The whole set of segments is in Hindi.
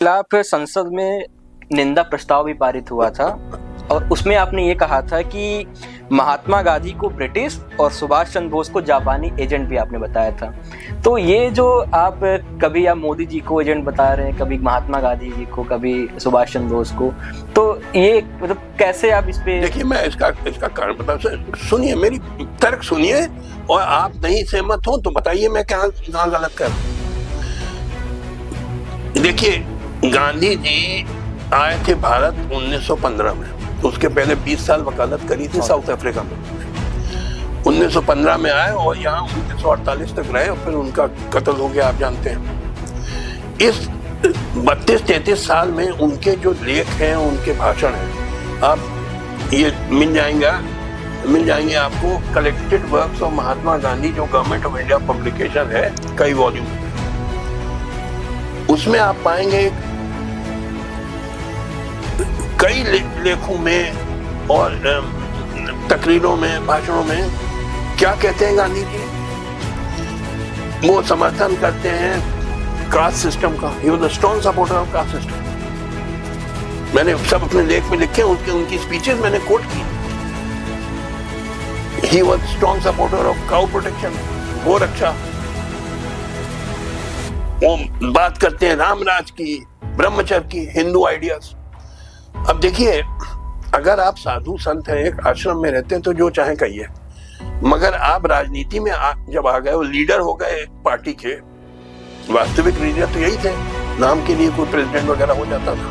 खिलाफ संसद में निंदा प्रस्ताव भी पारित हुआ था और उसमें आपने ये कहा था कि महात्मा गांधी को ब्रिटिश और सुभाष चंद्र बोस को जापानी एजेंट भी आपने बताया था। तो ये जो आप कभी आप मोदी जी को एजेंट बता रहे हैं, कभी महात्मा गांधी जी को, कभी सुभाष चंद्र बोस को, तो ये मतलब कैसे आप इस पे? देखिए, मैं इसका कारण बता, सुनिए, मेरी तर्क सुनिए, और आप नहीं सहमत हो तो बताइए मैं कहाँ गलत कर रहा हूं। देखिए, गांधी जी आए थे भारत 1915 में, उसके पहले 20 साल वकालत करी थी साउथ अफ्रीका में। 1915 में आए और यहाँ 1948 तक रहे और फिर उनका कत्ल हो गया, आप जानते हैं। इस 32-33 साल में उनके जो लेख हैं, उनके भाषण हैं, आप ये मिल जाएंगे आपको। Collected works of Mahatma Gandhi, जो गवर्नमेंट ऑफ इंडिया पब्लिकेशन है, कई वॉल्यूम, उसमें आप पाएंगे कई लेखों में और तकरीरों में, भाषणों में क्या कहते हैं गांधी जी। वो समर्थन करते हैं कास्ट सिस्टम का। He was a strong supporter of caste system. मैंने सब अपने लेख में लिखे, उनकी स्पीचेस मैंने कोट की। He was strong supporter of cow protection, गो रक्षा। वो बात करते हैं रामराज की, ब्रह्मचर्य की, हिंदू आइडियाज। अब देखिए, अगर आप साधु संत हैं, एक आश्रम में रहते हैं, तो जो चाहे कहिए, मगर आप राजनीति में जब आ गए, वो लीडर हो गए पार्टी के, वास्तविक लीडर तो यही थे, नाम के लिए कोई प्रेसिडेंट वगैरह हो जाता था।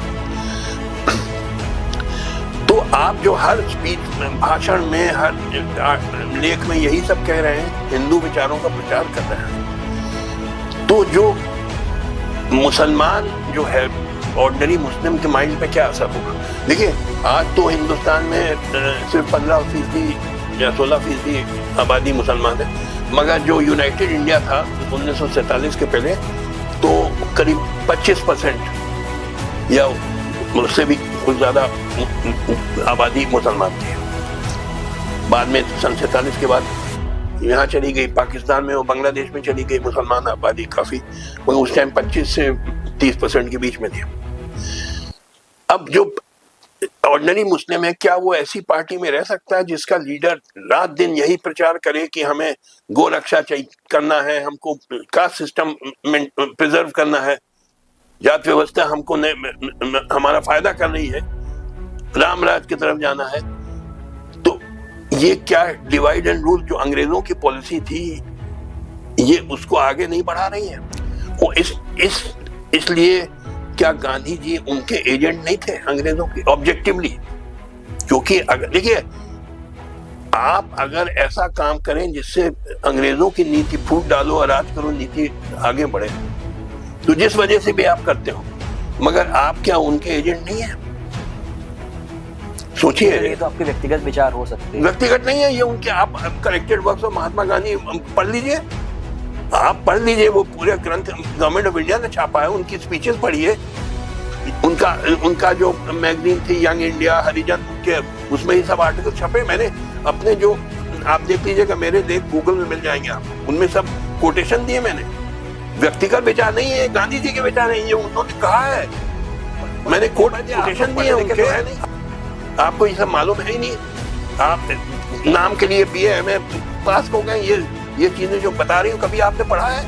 तो आप जो हर स्पीच में, भाषण में, हर लेख में यही सब कह रहे हैं, हिंदू विचारों का प्रचार कर रहे हैं, तो जो मुसलमान जो है, ऑर्डिनरी मुस्लिम के माइंड पे क्या असर होगा। देखिए, आज तो हिंदुस्तान में सिर्फ 15% या 16% आबादी मुसलमान है, मगर जो यूनाइटेड इंडिया था 1947 के पहले, तो करीब 25% या उससे भी कुछ ज्यादा आबादी मुसलमान थी। बाद में सन 47 के बाद यहाँ चली गई, पाकिस्तान में और बांग्लादेश में चली गई मुसलमान आबादी काफी, मगर उस टाइम 25 से 30% के बीच में थी। अब जो ऑर्डिनरी मुस्लिम है, क्या वो ऐसी पार्टी में रह सकता है जिसका लीडर रात दिन यही प्रचार करे कि हमें गो रक्षा करना है, हमको कास्ट सिस्टम प्रिजर्व करना है, जात व्यवस्था हमको हमारा फायदा कर रही है, रामराज की तरफ जाना है। तो ये क्या डिवाइड एंड रूल जो अंग्रेजों की पॉलिसी थी, ये उसको आगे नहीं बढ़ा रही है। वो इसलिए क्या गांधी जी उनके एजेंट नहीं थे अंग्रेजों के, ऑब्जेक्टिवली? क्योंकि अगर देखिए, आप अगर ऐसा काम करें जिससे अंग्रेजों की नीति फूट डालो और राज करो नीति आगे बढ़े, तो जिस वजह से भी आप करते हो, मगर आप क्या उनके एजेंट नहीं है? सोचिए। ये तो आपके व्यक्तिगत विचार हो सकते हैं। व्यक्तिगत नहीं है ये उनके। आप collected works of Mahatma Gandhi पढ़ लीजिए, आप पढ़ लीजिए, वो पूरे ग्रंथ गवर्नमेंट ऑफ इंडिया ने छापा है, उनकी स्पीचेस पढ़िए, उनका जो मैगजीन थी यंग इंडिया, हरिजन के, उसमें ही सब आर्टिकल छपे। मैंने अपने जो, आप देख लीजिएगा, मेरे लेख गूगल में मिल जाएंगे आप, उनमें सब कोटेशन दिए मैंने। व्यक्तिगत विचार नहीं है, गांधी जी के विचार नहीं है, उन्होंने कहा है, मैंने कोटेशन दिए उनके। आपको ये सब मालूम है ही नहीं, आप नाम के लिए BA MA पास हो गए। ये चीजें जो बता रही हूँ, कभी आपने पढ़ा है?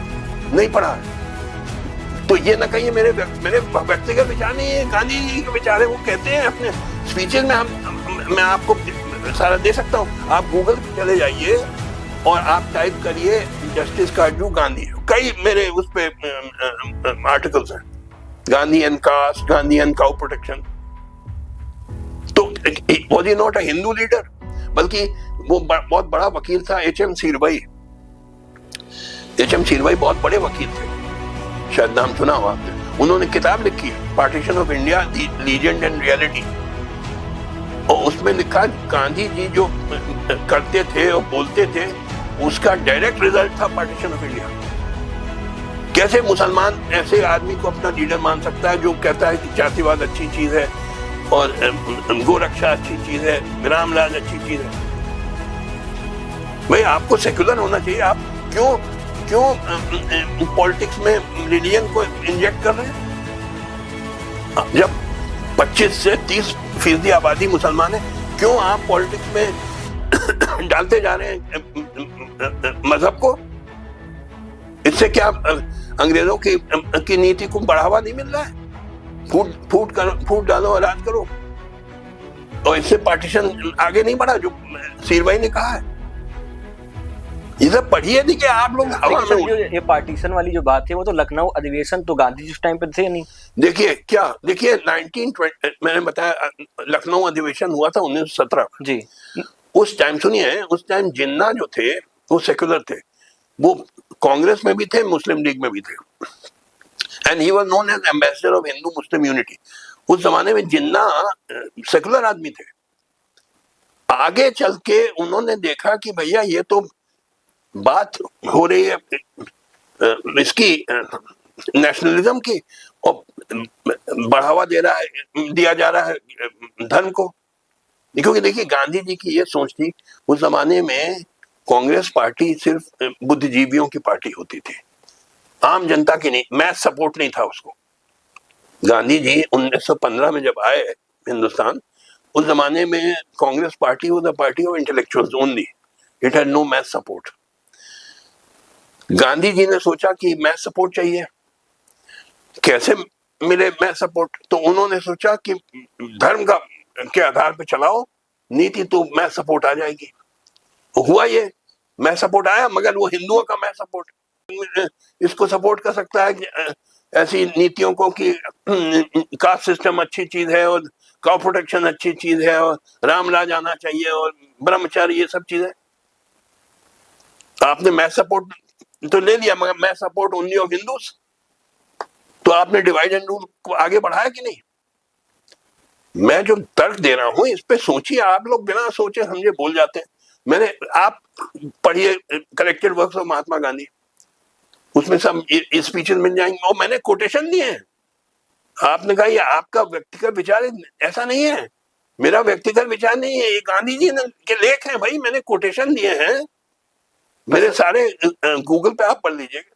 नहीं पढ़ा है। तो ये ना कहिए मेरे व्यक्तिगत विचार नहीं है, गांधी जी के विचार है। वो कहते हैं अपने स्पीचेस में, मैं आपको सारा दे सकता हूँ। आप गूगल पे चले जाइए और आप टाइप करिए जस्टिस काजू गांधी, कई मेरे उस पे आर्टिकल्स हैं, Gandhi and caste, Gandhi and cow protection. तो was he not a Hindu leader, बल्कि वो बहुत बड़ा वकील था, HM शीरभाई। HM शीरभाई बहुत बड़े वकील थे, शायद नाम सुना हुआ। उन्होंने किताब लिखी है, partition of India, legend and reality, और उसमें लिखा गांधी जी जो करते थे और बोलते थे, उसका डायरेक्ट रिजल्ट था पार्टीशन ऑफ इंडिया। कैसे मुसलमान ऐसे आदमी को अपना लीडर मान सकता है जो कहता है कि जातिवाद अच्छी चीज है और गो रक्षा अच्छी चीज है, रामराज अच्छी चीज है? भाई, आपको सेक्युलर होना चाहिए। आप क्यों पॉलिटिक्स में रिलीजन को इंजेक्ट कर रहे हैं? जब 25 से 30% आबादी मुसलमान है, क्यों आप पॉलिटिक्स में डालते जा रहे हैं मजहब को? इससे क्या अंग्रेजों की नीति को बढ़ावा नहीं मिल रहा है? फूट डालो और राज करो, और इससे पार्टीशन आगे नहीं बढ़ा, जो सीर भाई ने कहा है। ये सब पढ़िए नहीं कि आप लोग हवा में जो ये पार्टीशन वाली जो बात है वो तो लखनऊ अधिवेशन तो गांधी जी उस टाइम पे थे नहीं। देखिए 1920 मैंने बताया लखनऊ अधिवेशन हुआ था 1917 जी। उस टाइम सुनिए, उस टाइम जिन्ना जो थे वो सेक्युलर थे, वो कांग्रेस में भी थे, मुस्लिम लीग में भी थे, and he was known as ambassador of Hindu Muslim unity. उस जमाने में जिन्ना सेकुलर आदमी थे। आगे चल के उन्होंने देखा कि भैया ये तो बात हो रही है इसकी नेशनलिज्म की, और बढ़ावा दिया जा रहा है धर्म को। क्योंकि देखिए गांधी जी की ये सोच थी, उस जमाने में कांग्रेस पार्टी सिर्फ बुद्धिजीवियों की पार्टी होती थी, आम जनता की नहीं, मैस सपोर्ट नहीं था उसको। गांधी जी 1915 में जब आए हिंदुस्तान, उस जमाने में Congress party was the party of intellectuals only, it had no mass support. Gandhi ji ने सोचा कि मैस सपोर्ट चाहिए, कैसे मिले मैस सपोर्ट? तो उन्होंने सोचा कि धर्म के आधार पर चलाओ नीति, तो मैस सपोर्ट आ जाएगी। हुआ ये, मैस सपोर्ट आया, मगर वो हिंदुओं का मैस सपोर्ट इसको सपोर्ट कर सकता है कि ऐसी नीतियों को कि कास्ट सिस्टम अच्छी चीज है और काउ प्रोटेक्शन अच्छी चीज है और राम राज आना चाहिए और ब्रह्मचारी, ये सब चीजें। आपने मैस सपोर्ट तो ले लिया, मगर mass support only of Hindus, तो आपने डिवाइड एंड रूल को आगे बढ़ाया कि नहीं? मैं जो तर्क दे रहा हूं इस पे सोचिए, आप लोग बिना सोचे समझे बोल जाते हैं। आप पढ़िए collected works of Mahatma Gandhi, उसमें सब स्पीचेस मिल जाएंगे, और मैंने कोटेशन दिए हैं। आपने कहा ये आपका व्यक्तिगत विचार है, ऐसा नहीं है, मेरा व्यक्तिगत विचार नहीं है, ये गांधी जी के लेख हैं भाई, मैंने कोटेशन दिए हैं, मेरे सारे गूगल पे आप पढ़ लीजिएगा।